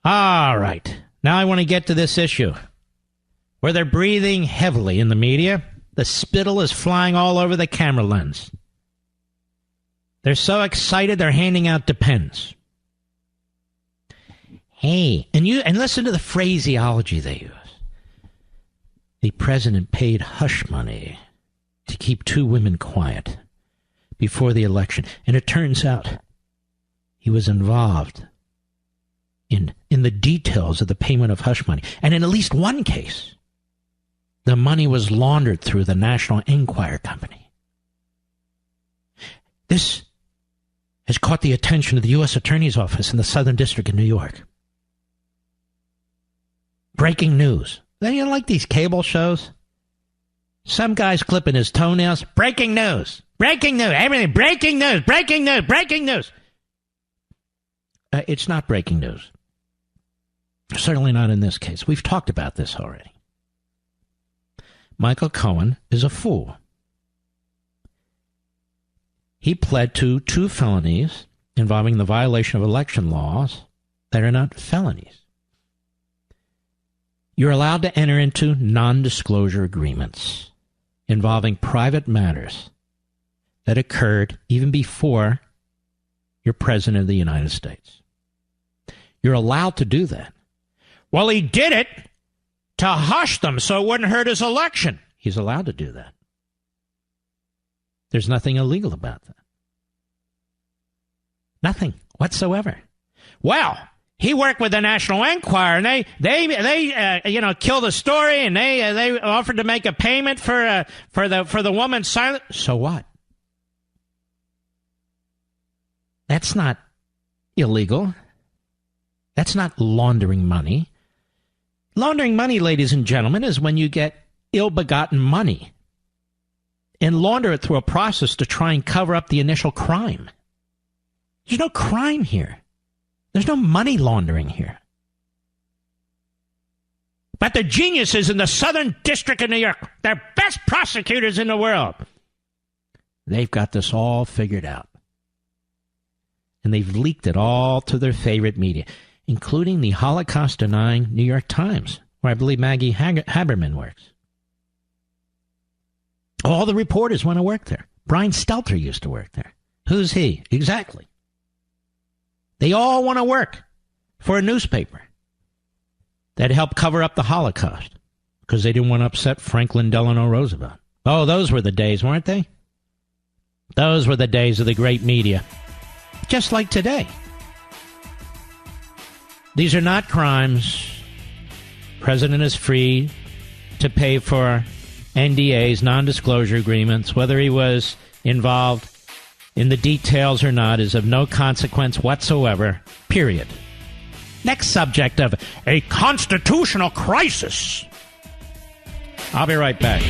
All right. Now I want to get to this issue where they're breathing heavily in the media. The spittle is flying all over the camera lens. They're so excited they're handing out Depends. Hey, and listen to the phraseology they use. The president paid hush money to keep two women quiet before the election. And it turns out he was involved in the details of the payment of hush money. And in at least one case, the money was laundered through the National Enquirer Company. This has caught the attention of the U.S. Attorney's Office in the Southern District of New York. Breaking news. You like these cable shows? Some guy's clipping his toenails. Breaking news. Breaking news. Everything. Breaking news. Breaking news. Breaking news. It's not breaking news. Certainly not in this case. We've talked about this already. Michael Cohen is a fool. He pled to 2 felonies involving the violation of election laws that are not felonies. You're allowed to enter into non-disclosure agreements involving private matters that occurred even before you're president of the United States. You're allowed to do that. Well, he did it to hush them so it wouldn't hurt his election. He's allowed to do that. There's nothing illegal about that. Nothing whatsoever. Well, he worked with the National Enquirer, and they killed the story, and they offered to make a payment for the woman's silence. So what? That's not illegal. That's not laundering money. Laundering money, ladies and gentlemen, is when you get ill-begotten money and launder it through a process to try and cover up the initial crime. There's no crime here. There's no money laundering here. But the geniuses in the Southern District of New York, they're best prosecutors in the world. They've got this all figured out. And they've leaked it all to their favorite media, including the Holocaust-denying New York Times, where I believe Maggie Haberman works. All the reporters want to work there. Brian Stelter used to work there. Who's he? Exactly. They all want to work for a newspaper that helped cover up the Holocaust because they didn't want to upset Franklin Delano Roosevelt. Oh, those were the days, weren't they? Those were the days of the great media. Just like today. These are not crimes. President is free to pay for NDAs, non-disclosure agreements. Whether he was involved in the details or not is of no consequence whatsoever, period. Next subject of a constitutional crisis. I'll be right back.